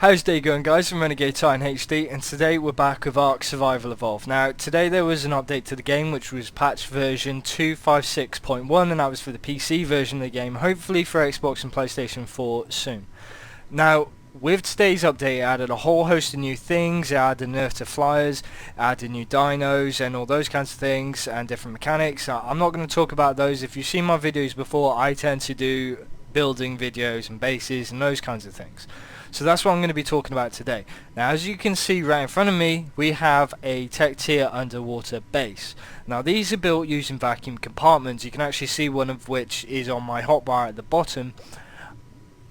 How's day going, guys? I'm RenegadeTitan HD, and today we're back with Ark Survival Evolved. Now, today there was an update to the game, which was patch version 256.1, and that was for the PC version of the game, hopefully for Xbox and PlayStation 4 soon. Now, with today's update, it added a whole host of new things. It added a nerf to flyers, it added new dinos, and all those kinds of things, and different mechanics. I'm not going to talk about those. If you've seen my videos before, I tend to do building videos and bases and those kinds of things. So that's what I'm going to be talking about today. Now, as you can see right in front of me, we have a tech tier underwater base. Now, these are built using vacuum compartments. You can actually see one of which is on my hotbar at the bottom,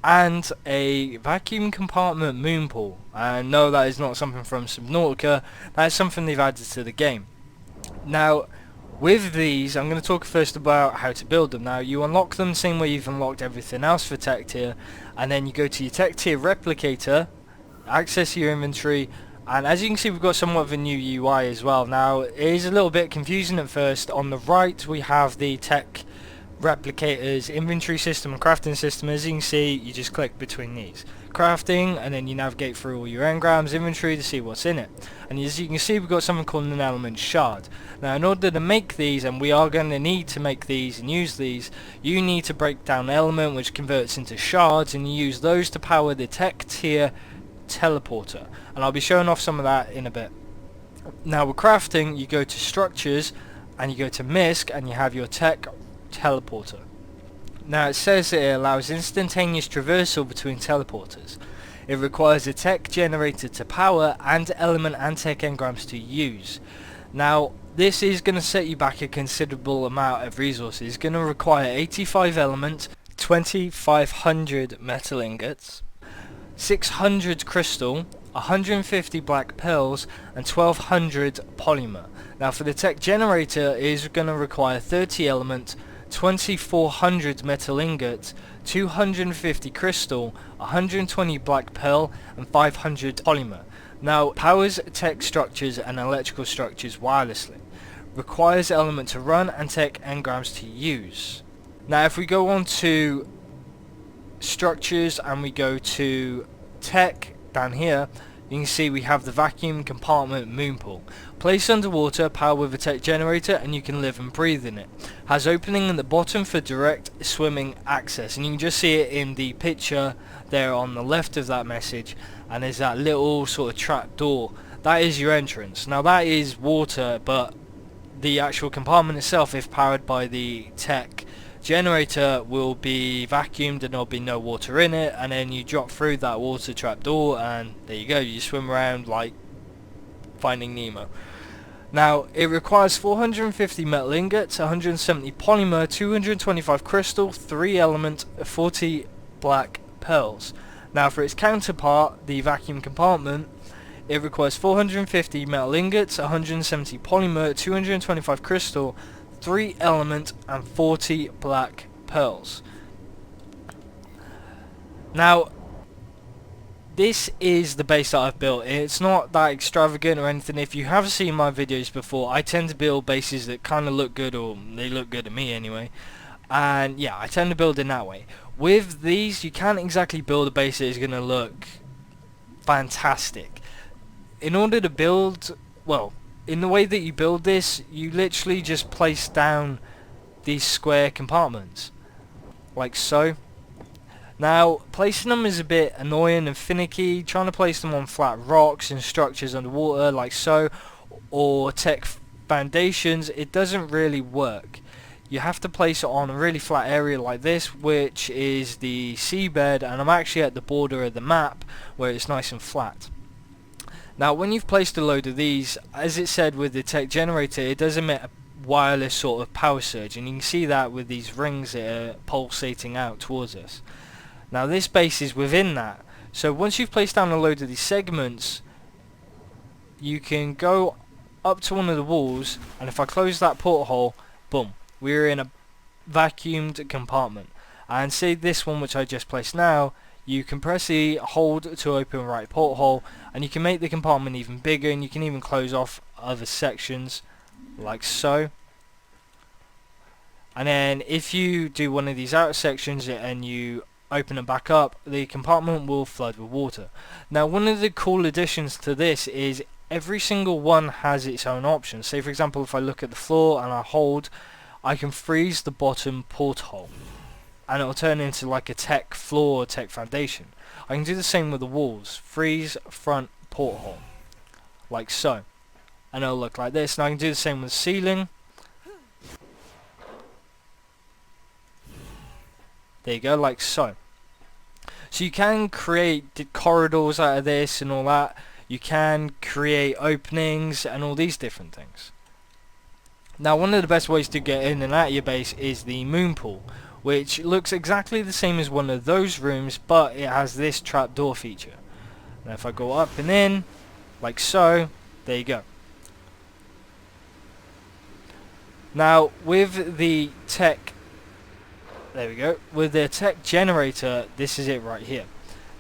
and a vacuum compartment moon pool. And no, that is not something from Subnautica. That is something they've added to the game. Now, with these, I'm going to talk first about how to build them. Now, you unlock them the same way you've unlocked everything else for tech tier, and then you go to your tech tier replicator, access your inventory, and as you can see, we've got somewhat of a new UI as well. Now, it is a little bit confusing at first. On the right, we have the tech replicator's inventory system and crafting system. As you can see, you just click between these. Crafting, and then you navigate through all your engrams inventory to see what's in it. And as you can see, we've got something called an element shard. Now, in order to make these, and we are going to need to make these and use these, you need to break down element, which converts into shards, and you use those to power the tech tier teleporter. And I'll be showing off some of that in a bit. Now, with crafting, you go to structures, and you go to misc, and you have your tech teleporter. Now, it says that it allows instantaneous traversal between teleporters. It requires a tech generator to power and element and tech engrams to use. Now, this is going to set you back a considerable amount of resources. It's going to require 85 element, 2500 metal ingots, 600 crystal, 150 black pearls, and 1200 polymer. Now, for the tech generator, it is going to require 30 element, 2400 metal ingots, 250 crystal, 120 black pearl, and 500 polymer. Now, powers tech structures and electrical structures wirelessly. Requires element to run and tech engrams to use. Now, if we go on to structures and we go to tech down here, you can see we have the vacuum compartment moon pool. Placed underwater, powered with a tech generator, and you can live and breathe in it. Has opening in the bottom for direct swimming access, and you can just see it in the picture there on the left of that message, and there's that little sort of trap door. That is your entrance. Now, that is water, but the actual compartment itself, if powered by the tech generator, will be vacuumed and there'll be no water in it, and then you drop through that water trap door and there you go, you swim around like Finding Nemo. Now, it requires 450 metal ingots, 170 polymer, 225 crystal, 3 element, 40 black pearls. Now, for its counterpart, the vacuum compartment, it requires 450 metal ingots, 170 polymer, 225 crystal, 3 element, and 40 black pearls. Now, this is the base that I've built. It's not that extravagant or anything. If you have seen my videos before, I tend to build bases that kind of look good, or they look good to me anyway. And yeah, I tend to build in that way. With these, you can't exactly build a base that is going to look fantastic. In order to build, well, in the way that you build this, you literally just place down these square compartments, like so. Now, placing them is a bit annoying and finicky. Trying to place them on flat rocks and structures underwater, like so, or tech foundations, it doesn't really work. You have to place it on a really flat area like this, which is the seabed, and I'm actually at the border of the map where it's nice and flat. Now, when you've placed a load of these, as it said with the tech generator, it does emit a wireless sort of power surge, and you can see that with these rings that are pulsating out towards us. Now, this base is within that, so once you've placed down a load of these segments, you can go up to one of the walls, and if I close that porthole, boom, we're in a vacuumed compartment. And see this one which I just placed now, you can press the hold to open right porthole, and you can make the compartment even bigger, and you can even close off other sections like so. And then if you do one of these outer sections and you open it back up, the compartment will flood with water. Now one of the cool additions to this is every single one has its own options. Say for example, if I look at the floor and I hold, I can freeze the bottom porthole and it will turn into like a tech floor or tech foundation. I can do the same with the walls. Freeze front porthole, like so, and it'll look like this. And I can do the same with the ceiling. There you go, like so. So you can create the corridors out of this and all that. You can create openings and all these different things. Now one of the best ways to get in and out of your base is the moon pool, which looks exactly the same as one of those rooms, but it has this trapdoor feature. Now if I go up and in, like so, there you go. Now with the tech, there we go, with the tech generator, this is it right here.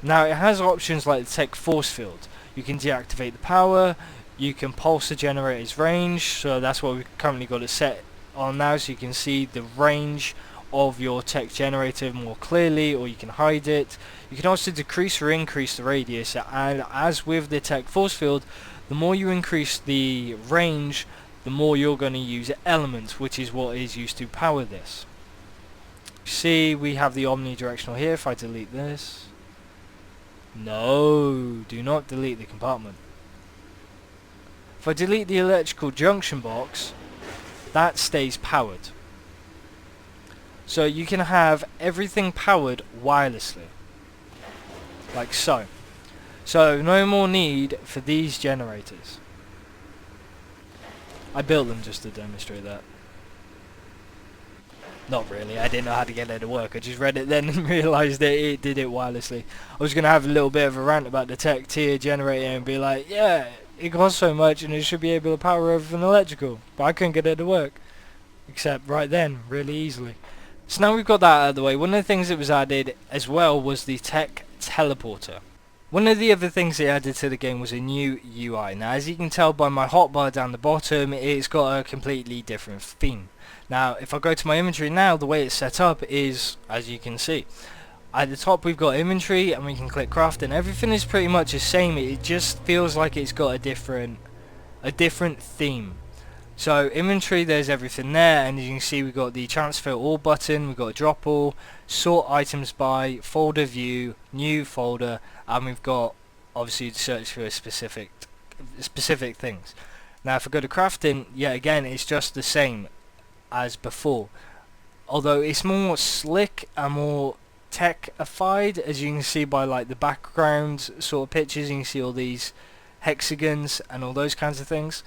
Now it has options like the tech force field. You can deactivate the power, you can pulse the generator's range, so that's what we've currently got it set on now, so you can see the range of your tech generator more clearly, or you can hide it. You can also decrease or increase the radius, and as with the tech force field, the more you increase the range, the more you're going to use elements, which is what is used to power this. See, we have the omnidirectional here. If I delete this, no, do not delete the compartment. If I delete the electrical junction box, that stays powered. So you can have everything powered wirelessly, like so. So no more need for these generators. I built them just to demonstrate that. Not really, I didn't know how to get it to work. I just read it then and realised that it did it wirelessly. I was going to have a little bit of a rant about the tech tier generator and be like, yeah, it costs so much and it should be able to power everything electrical, but I couldn't get it to work. Except right then, really easily. So now we've got that out of the way, one of the things that was added as well was the tech teleporter. One of the other things they added to the game was a new UI. Now as you can tell by my hotbar down the bottom, it's got a completely different theme. Now if I go to my inventory now, the way it's set up is, as you can see, at the top we've got inventory and we can click craft and everything is pretty much the same. It just feels like it's got a different theme. So inventory, there's everything there, and as you can see we've got the transfer all button, we've got drop all, sort items by, folder view, new folder, and we've got obviously to search for specific things. Now if I go to crafting, yet again it's just the same as before, although it's more slick and more tech-ified, as you can see by like the background sort of pictures. You can see all these hexagons and all those kinds of things.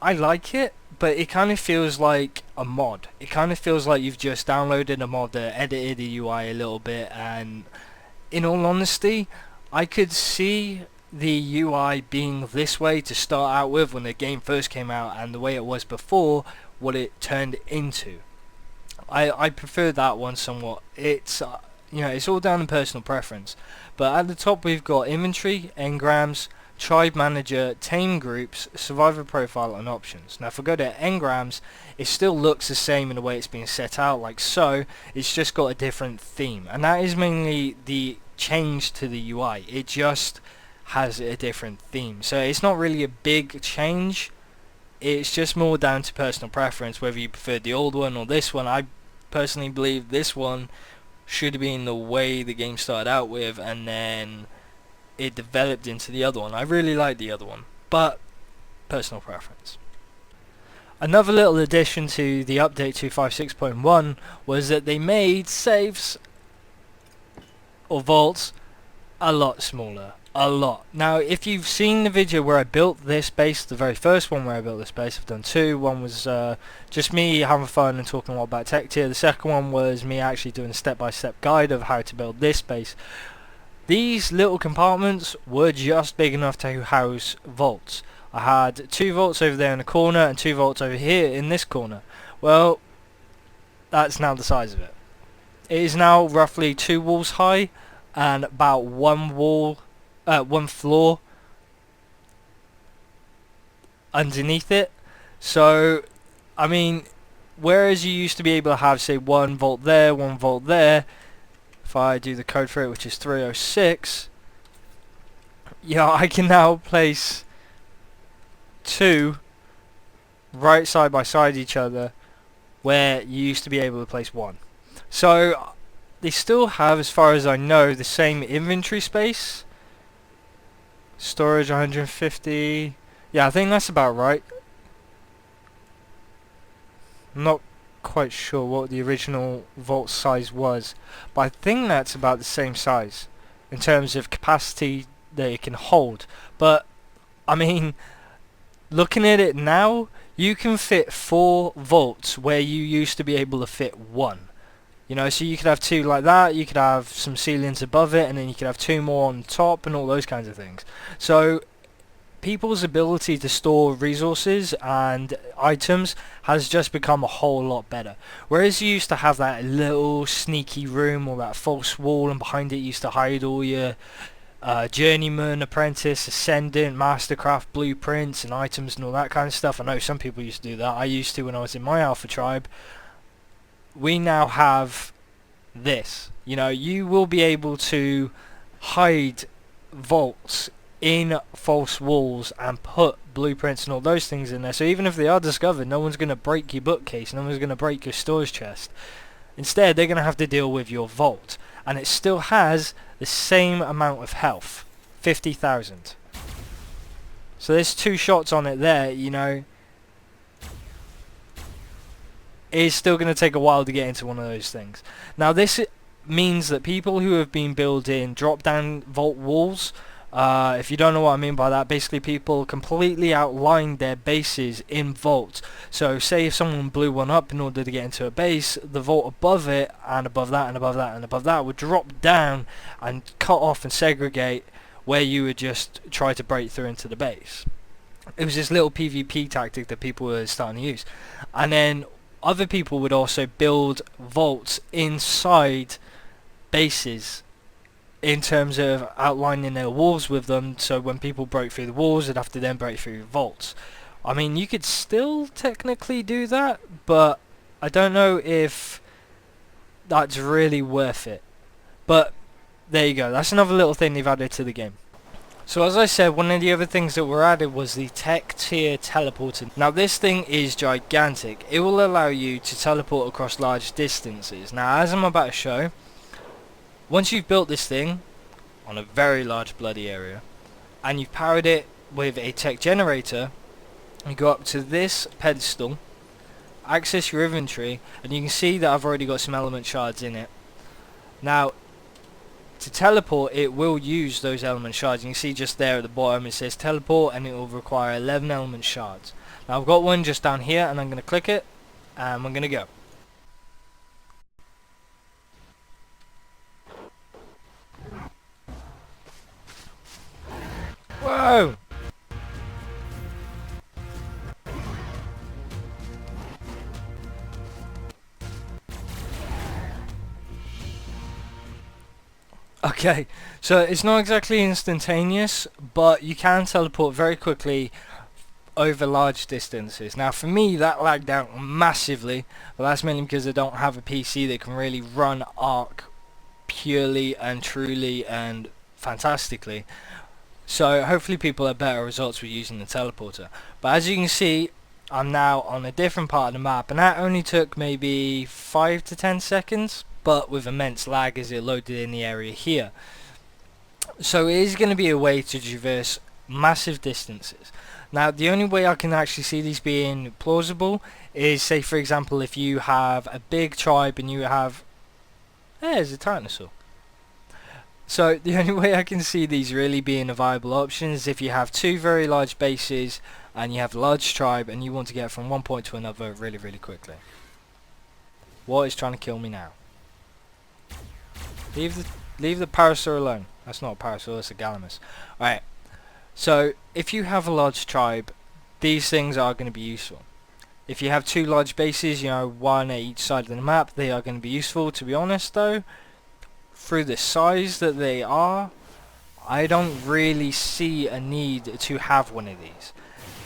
I like it, but it kind of feels like a mod. It kind of feels like you've just downloaded a mod that edited the UI a little bit, and in all honesty, I could see the UI being this way to start out with when the game first came out, and the way it was before, what it turned into. I prefer that one somewhat. It's you know, it's all down to personal preference. But at the top we've got inventory, engrams, tribe manager, tame groups, survivor profile and options. Now if I go to engrams, it still looks the same in the way it's been set out, like so. It's just got a different theme, and that is mainly the change to the UI. It just has a different theme, so it's not really a big change. It's just more down to personal preference, whether you prefer the old one or this one. I personally believe this one should have been the way the game started out with, and then it developed into the other one. I really like the other one, but personal preference. Another little addition to the update 256.1 was that they made safes or vaults a lot smaller. A lot. Now if you've seen the video where I built this base, the very first one where I built this base, I've done two. One was just me having fun and talking a lot about tech tier. The second one was me actually doing a step-by-step guide of how to build this base. These little compartments were just big enough to house vaults. I had 2 vaults over there in the corner and 2 vaults over here in this corner. Well, that's now the size of it. It is now roughly 2 walls high and about one floor underneath it. So I mean, whereas you used to be able to have say 1 vault there, 1 vault there, if I do the code for it, which is 306, yeah, I can now place 2 right side by side each other, where you used to be able to place 1. So they still have, as far as I know, the same inventory space. Storage 150. Yeah, I think that's about right. I'm not quite sure what the original vault size was, but I think that's about the same size in terms of capacity that it can hold. But I mean, looking at it now, you can fit 4 vaults where you used to be able to fit 1. You know, so you could have 2 like that, you could have some ceilings above it, and then you could have 2 more on top and all those kinds of things. So people's ability to store resources and items has just become a whole lot better. Whereas you used to have that little sneaky room or that false wall, and behind it you used to hide all your journeyman, apprentice, ascendant, mastercraft blueprints and items and all that kind of stuff. I know some people used to do that. I used to when I was in my alpha tribe. We now have this. You know, you will be able to hide vaults in false walls and put blueprints and all those things in there. So even if they are discovered, no one's going to break your bookcase, no one's going to break your storage chest. Instead, they're going to have to deal with your vault. And it still has the same amount of health, 50,000. So there's 2 shots on it there, you know. It's still going to take a while to get into one of those things. Now this means that people who have been building drop-down vault walls, if you don't know what I mean by that, basically people completely outlined their bases in vaults. So say if someone blew one up in order to get into a base, the vault above it and above that and above that and above that would drop down and cut off and segregate where you would just try to break through into the base. It was this little PvP tactic that people were starting to use. And then other people would also build vaults inside bases in terms of outlining their walls with them, so when people broke through the walls, they'd have to then break through vaults. I mean, you could still technically do that, but I don't know if that's really worth it. But there you go, that's another little thing they've added to the game. So as I said, one of the other things that were added was the tech tier teleporter. Now this thing is gigantic. It will allow you to teleport across large distances. Now as I'm about to show, once you've built this thing on a very large bloody area and you've powered it with a tech generator, you go up to this pedestal, access your inventory, and you can see that I've already got some element shards in it. Now to teleport, it will use those element shards. You can see just there at the bottom it says teleport, and it will require 11 element shards. Now I've got one just down here, and I'm going to click it and I'm going to go. Whoa! Okay, so it's not exactly instantaneous, but you can teleport very quickly over large distances. Now for me that lagged out massively, but that's mainly because I don't have a PC that can really run Ark purely and truly and fantastically. So hopefully people have better results with using the teleporter. But as you can see, I'm now on a different part of the map, and that only took maybe 5 to 10 seconds, but with immense lag as it loaded in the area here. So it is going to be a way to traverse massive distances. Now the only way I can actually see these being plausible is, say for example, if you have a big tribe and you have... there's a dinosaur. So the only way I can see these really being a viable option is if you have 2 very large bases and you have a large tribe and you want to get from one point to another really quickly. What is trying to kill me now? Leave the parasaur alone. That's not a parasaur, it's a gallimimus. Alright, so if you have a large tribe, these things are going to be useful. If you have 2 large bases, you know, 1 at each side of the map, they are going to be useful. To be honest though, through the size that they are, I don't really see a need to have one of these.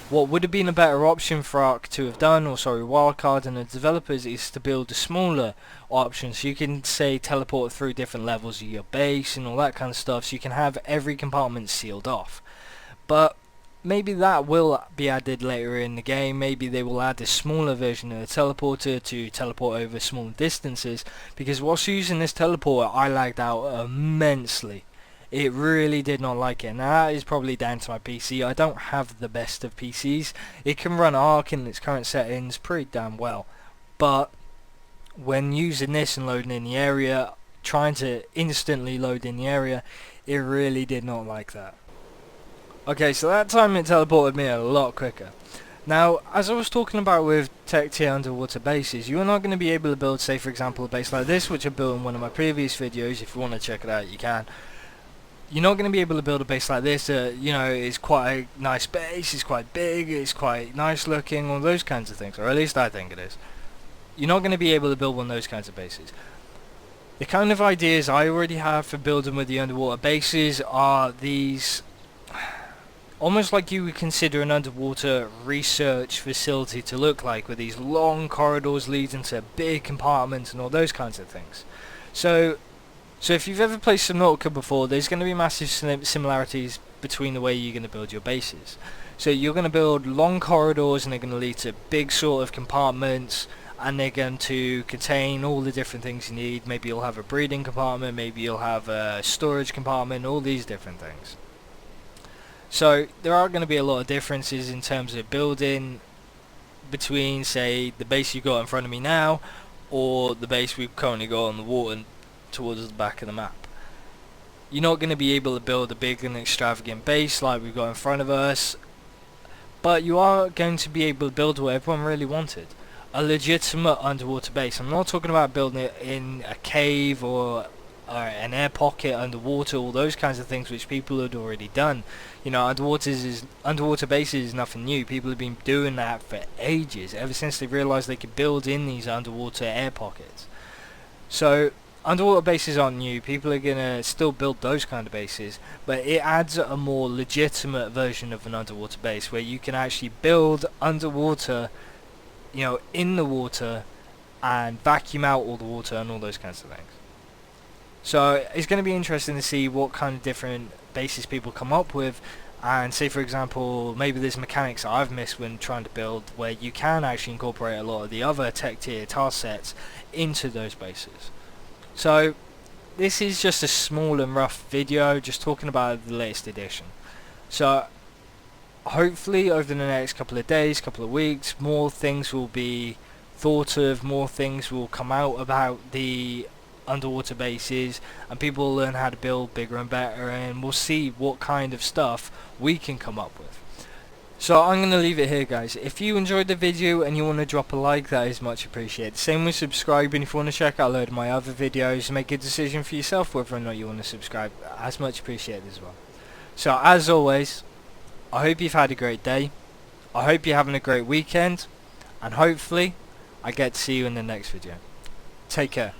What would have been a better option for Ark to have done, or sorry, Wildcard and the developers, is to build a smaller option, so you can say teleport through different levels of your base and all that kind of stuff, so you can have every compartment sealed off. But maybe that will be added later in the game. Maybe they will add a smaller version of the teleporter to teleport over smaller distances, because whilst using this teleporter I lagged out immensely. It really did not like it, and that is probably down to my PC. I don't have the best of PCs. It can run Ark in its current settings pretty damn well, but when using this and loading in the area, trying to instantly load in the area, it really did not like that. Okay, so that time it teleported me a lot quicker. Now, as I was talking about with tech tier underwater bases, you're not going to be able to build, say for example, a base like this, which I built in one of my previous videos. If you want to check it out, you can. You're not going to be able to build a base like this you know, it's quite a nice base, it's quite big, it's quite nice looking, all those kinds of things, or at least I think it is. You're not going to be able to build one of those kinds of bases. The kind of ideas I already have for building with the underwater bases are these, almost like you would consider an underwater research facility to look like, with these long corridors leading to big compartments and all those kinds of things. So if you've ever played Subnautica before, there's going to be massive similarities between the way you're going to build your bases. So you're going to build long corridors, and they're going to lead to big sort of compartments, and they're going to contain all the different things you need. Maybe you'll have a breeding compartment, maybe you'll have a storage compartment, all these different things. So there are going to be a lot of differences in terms of building between, say, the base you've got in front of me now, or the base we've currently got on the water towards the back of the map. You're not going to be able to build a big and extravagant base like we've got in front of us, but you are going to be able to build what everyone really wanted, a legitimate underwater base. I'm not talking about building it in a cave or an air pocket underwater, all those kinds of things which people had already done. You know, underwater bases is nothing new. People have been doing that for ages, ever since they realised they could build in these underwater air pockets. So underwater bases aren't new. People are going to still build those kind of bases, but it adds a more legitimate version of an underwater base where you can actually build underwater, you know, in the water, and vacuum out all the water and all those kinds of things. So it's going to be interesting to see what kind of different bases people come up with, and say for example maybe there's mechanics that I've missed when trying to build where you can actually incorporate a lot of the other tech tier task sets into those bases. So this is just a small and rough video just talking about the latest edition. So hopefully over the next couple of days, couple of weeks, more things will be thought of, more things will come out about the underwater bases, and people will learn how to build bigger and better, and we'll see what kind of stuff we can come up with. So I'm going to leave it here, guys. If you enjoyed the video and you want to drop a like, that is much appreciated. Same with subscribing. If you want to check out a load of my other videos, make a decision for yourself whether or not you want to subscribe, as much appreciated as well. So as always, I hope you've had a great day, I hope you're having a great weekend, and hopefully I get to see you in the next video. Take care.